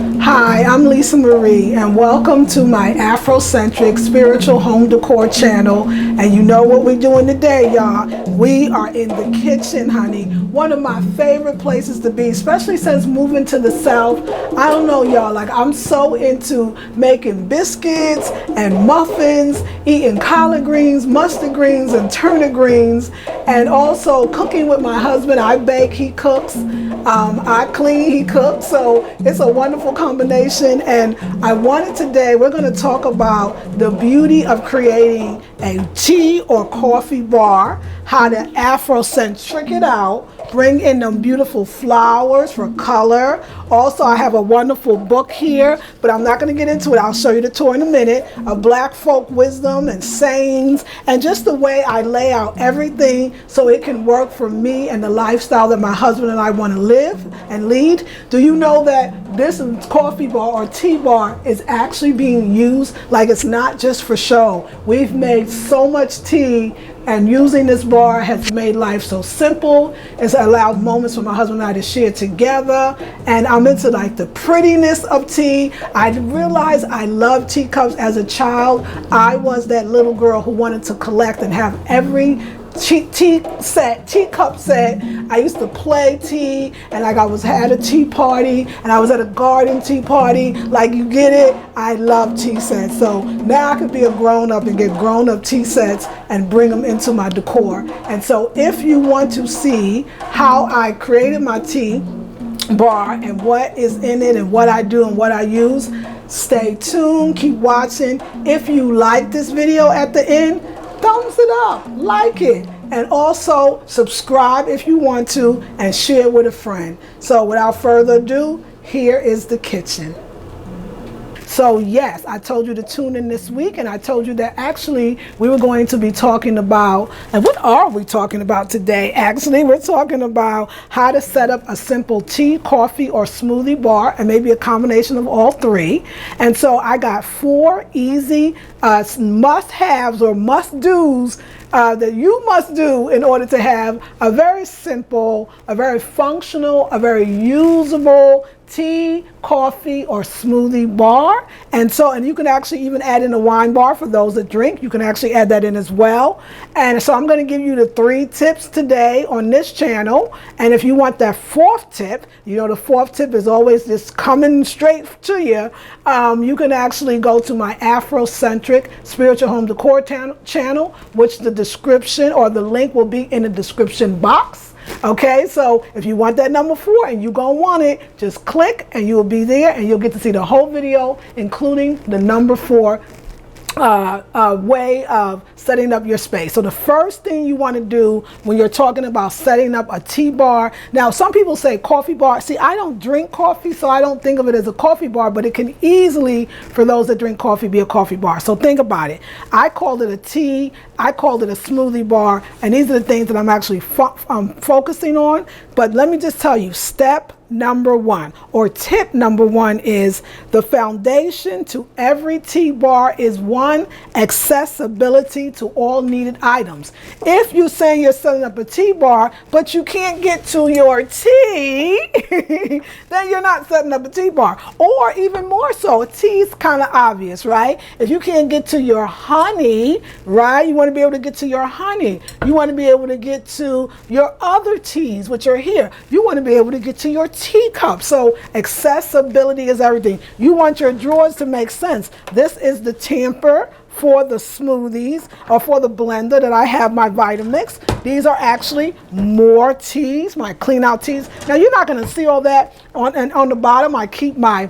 Hi, I'm Lisa Marie, and welcome to my Afrocentric spiritual home decor channel. And you know what we're doing today, y'all? We are in the kitchen, honey. One of my favorite places to be, especially since moving to the South. I don't know, y'all, like I'm so into making biscuits and muffins, eating collard greens, mustard greens, and turnip greens, and also cooking with my husband. I bake, he cooks. I clean, he cooks, so it's a wonderful combination. And I wanted today, we're going to talk about the beauty of creating a tea or coffee bar, how to Afrocentric it out, bring in them beautiful flowers for color. Also, I have a wonderful book here, but I'm not going to get into it. I'll show you the tour in a minute, of Black folk wisdom and sayings, and just the way I lay out everything so it can work for me and the lifestyle that my husband and I want to live and lead. Do you know that this coffee bar or tea bar is actually being used? Like, it's not just for show. We've made so much tea, and using this bar has made life so simple. It's allowed moments for my husband and I to share together. And I'm into like the prettiness of tea. I realized I loved teacups as a child. I was that little girl who wanted to collect and have every teacup set. I used to play tea, and like I had a tea party, and I was at a garden tea party. Like, you get it? I love tea sets. So now I could be a grown-up and get grown-up tea sets and bring them into my decor. And so if you want to see how I created my tea bar and what is in it and what I do and what I use, stay tuned, keep watching. If you like this video at the end, thumbs it up, like it, and also subscribe if you want to, and share with a friend. So without further ado, here is the kitchen. So yes, I told you to tune in this week, and I told you that actually we were going to be talking about, and what are we talking about today? Actually, we're talking about how to set up a simple tea, coffee, or smoothie bar, and maybe a combination of all three. And so I got 4 easy must-haves or must-dos that you must do in order to have a very simple, a very functional, a very usable tea, coffee, or smoothie bar. And you can actually even add in a wine bar for those that drink. You can actually add that in as well. And so I'm going to give you the 3 tips today on this channel. And if you want that 4th tip, you know the 4th tip is always just coming straight to you. You can actually go to my Afrocentric Spiritual Home Decor channel, which the description or the link will be in the description box. Okay, so if you want that number 4 and you're gonna want it, just click and you'll be there, and you'll get to see the whole video, including the number 4 way of setting up your space. So the first thing you want to do when you're talking about setting up a tea bar, now some people say coffee bar. See, I don't drink coffee, so I don't think of it as a coffee bar, but it can easily, for those that drink coffee, be a coffee bar. So think about it. I called it a tea, I called it a smoothie bar, and these are the things that I'm actually focusing on. But let me just tell you, step number 1 or tip number 1 is the foundation to every tea bar is 1, accessibility to all needed items. If you're saying you're setting up a tea bar, but you can't get to your tea, then you're not setting up a tea bar. Or even more so, a tea is kind of obvious, right? If you can't get to your honey, right? You want to be able to get to your honey. You want to be able to get to your other teas, which are here. You want to be able to get to your teacup. So accessibility is everything. You want your drawers to make sense. This is the tamper for the smoothies or for the blender that I have my Vitamix. These are actually more teas, my clean out teas. Now you're not going to see all that on the bottom. I keep my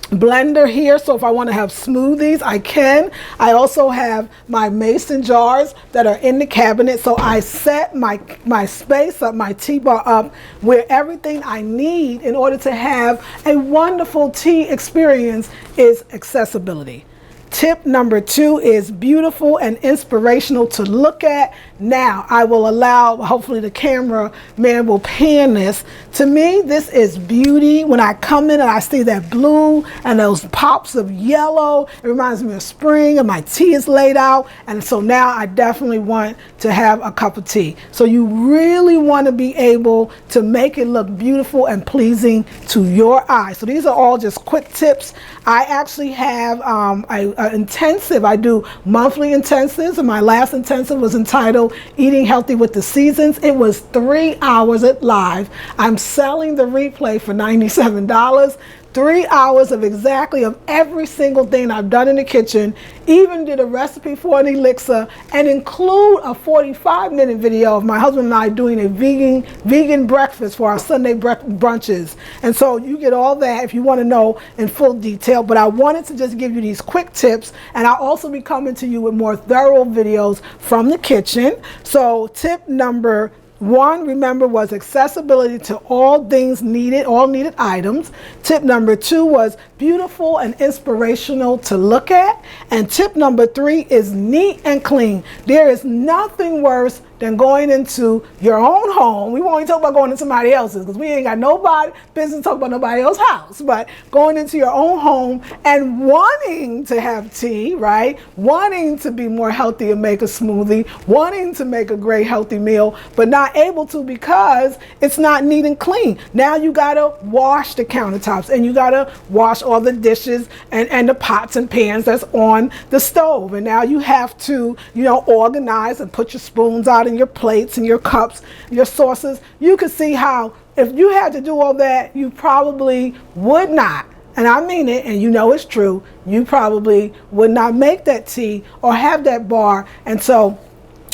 blender here, so if I want to have smoothies, I can. I also have my mason jars that are in the cabinet, so I set my space up, my tea bar up, where everything I need in order to have a wonderful tea experience is accessibility. Tip number 2 is beautiful and inspirational to look at. Now, I will allow, hopefully the cameraman will pan this. To me, this is beauty. When I come in and I see that blue and those pops of yellow, it reminds me of spring, and my tea is laid out. And so now I definitely want to have a cup of tea. So you really want to be able to make it look beautiful and pleasing to your eyes. So these are all just quick tips. I actually have an intensive. I do monthly intensives, and my last intensive was entitled Eating Healthy with the Seasons. It was 3 hours at live. I'm selling the replay for $97. 3 hours of exactly of every single thing I've done in the kitchen, even did a recipe for an elixir, and include a 45-minute video of my husband and I doing a vegan breakfast for our Sunday brunches. And so you get all that if you want to know in full detail, but I wanted to just give you these quick tips, and I'll also be coming to you with more thorough videos from the kitchen. So tip number 1, remember, was accessibility to all things needed, all needed items. Tip number 2 was beautiful and inspirational to look at. And tip number 3 is neat and clean. There is nothing worse than going into your own home. We won't even talk about going into somebody else's, because we ain't got nobody business talking about nobody else's house, but going into your own home and wanting to have tea, right? Wanting to be more healthy and make a smoothie, wanting to make a great healthy meal, but not able to because it's not neat and clean. Now you gotta wash the countertops, and you gotta wash all the dishes and the pots and pans that's on the stove. And now you have to, organize and put your spoons out and your plates and your cups, your sauces. You can see how if you had to do all that, you probably would not, and I mean it, and it's true, you probably would not make that tea or have that bar. And so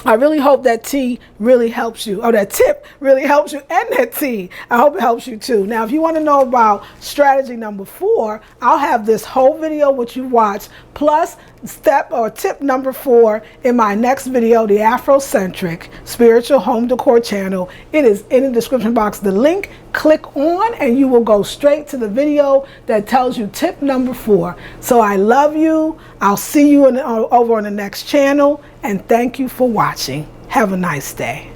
I really hope that tea really helps you, or that tip really helps you, and that tea, I hope it helps you too. Now, if you want to know about strategy number 4, I'll have this whole video which you watch, plus step or tip number 4 in my next video, the Afrocentric Spiritual Home Decor channel. It is in the description box. The link, click on, and you will go straight to the video that tells you tip number 4. So I love you. I'll see you over on the next channel, and thank you for watching. Have a nice day.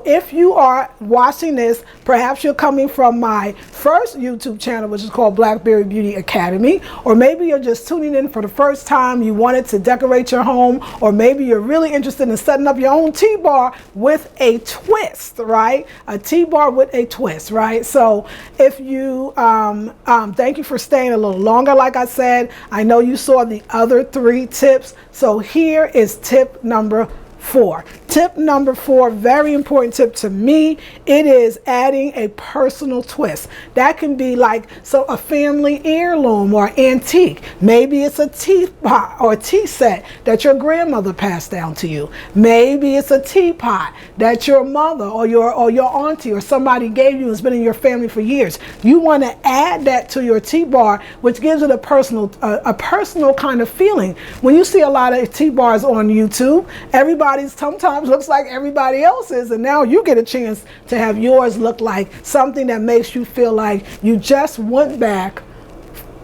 If you are watching this, perhaps you're coming from my first YouTube channel, which is called Blackberry Beauty Academy, or maybe you're just tuning in for the first time. You wanted to decorate your home, or maybe you're really interested in setting up your own tea bar with a twist, right? A tea bar with a twist, right? So if you, thank you for staying a little longer. Like I said, I know you saw the other 3 tips. So here is tip number 4. Tip number 4, very important tip to me. It is adding a personal twist. That can be like a family heirloom or antique. Maybe it's a teapot or a tea set that your grandmother passed down to you. Maybe it's a teapot that your mother or your auntie or somebody gave you and has been in your family for years. You want to add that to your tea bar, which gives it a personal kind of feeling. When you see a lot of tea bars on YouTube, everybody's sometimes looks like everybody else's, and now you get a chance to have yours look like something that makes you feel like you just went back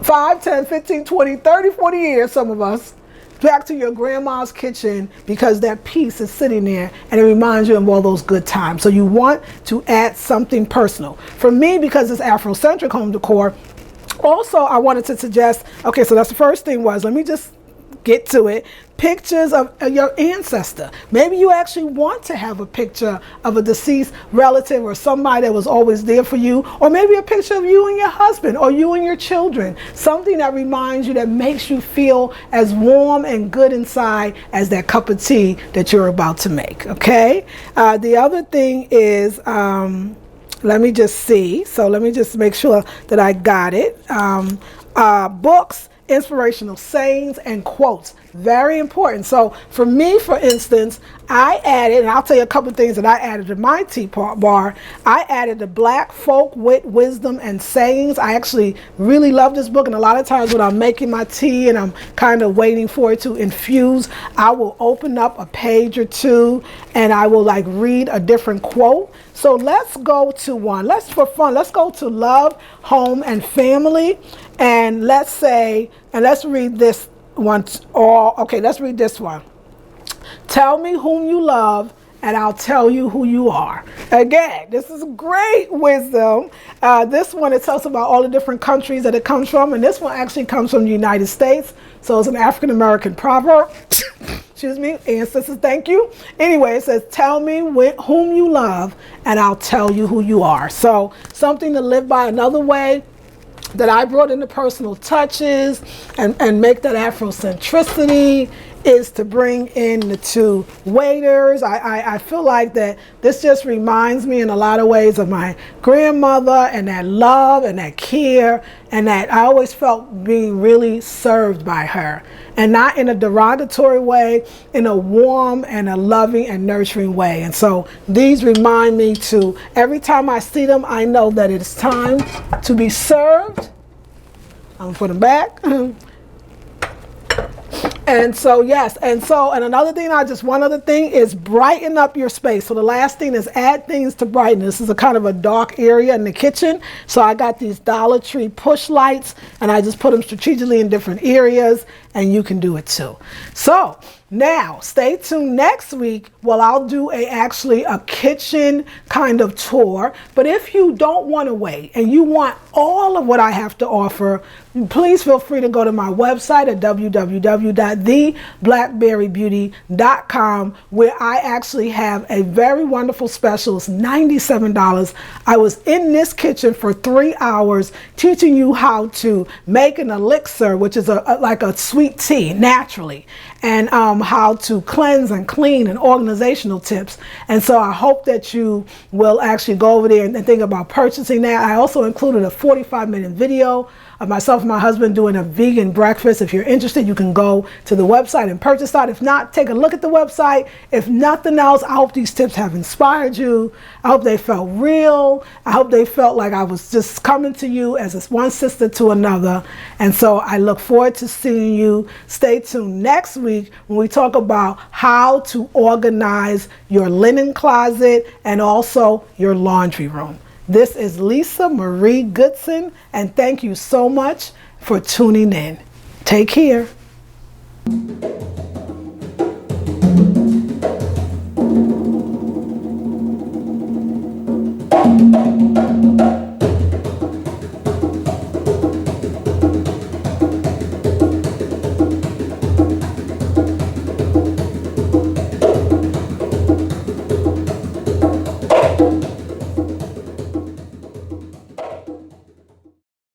5, 10, 15, 20, 30, 40 years, some of us, back to your grandma's kitchen, because that piece is sitting there and it reminds you of all those good times. So you want to add something personal. For me, because it's Afrocentric home decor, also I wanted to suggest, okay, so that's the first thing was, let me just get to it. Pictures of your ancestor. Maybe you actually want to have a picture of a deceased relative or somebody that was always there for you, or maybe a picture of you and your husband or you and your children. Something that reminds you, that makes you feel as warm and good inside as that cup of tea that you're about to make. Okay? The other thing is, let me just see. So let me just make sure that I got it. Books, inspirational sayings, and quotes. Very important. So for me, for instance, I added, and I'll tell you a couple of things that I added to my tea bar. I added the Black Folk Wit, Wisdom, and Sayings. I actually really love this book, and a lot of times when I'm making my tea and I'm kind of waiting for it to infuse, I will open up a page or two and I will like read a different quote. So let's go to one. For fun, let's go to Love, Home, and Family, and let's read this one. Okay, let's read this one. Tell me whom you love, and I'll tell you who you are. Again, this is great wisdom. This one, it talks about all the different countries that it comes from, and this one actually comes from the United States. So it's an African-American proverb. Excuse me, ancestors, thank you. Anyway, it says, tell me whom you love, and I'll tell you who you are. So something to live by. Another way that I brought into personal touches and make that Afrocentricity is to bring in the two waiters. I feel like that this just reminds me in a lot of ways of my grandmother and that love and that care, and that I always felt being really served by her, and not in a derogatory way, in a warm and a loving and nurturing way. And so these remind me to, every time I see them, I know that it's time to be served. I'm gonna put them back. And so, yes, and another thing, one other thing is brighten up your space. So the last thing is add things to brighten. This is a kind of a dark area in the kitchen. So I got these Dollar Tree push lights, and I just put them strategically in different areas, and you can do it too. So now stay tuned next week. Well, I'll do actually a kitchen kind of tour. But if you don't want to wait and you want all of what I have to offer, please feel free to go to my website at www.theblackberrybeauty.com, where I actually have a very wonderful special. It's $97. I was in this kitchen for 3 hours teaching you how to make an elixir, which is like a sweet tea naturally, and how to cleanse and clean and organizational tips. And so I hope that you will actually go over there and think about purchasing that. I also included a 45-minute video of myself and my husband doing a vegan breakfast. If you're interested, you can go to the website and purchase that. If not, take a look at the website. If nothing else, I hope these tips have inspired you. I hope they felt real. I hope they felt like I was just coming to you as one sister to another. And so I look forward to seeing you. Stay tuned next week when we talk about how to organize your linen closet and also your laundry room. This is Lisa Marie Goodson, and thank you so much for tuning in. Take care.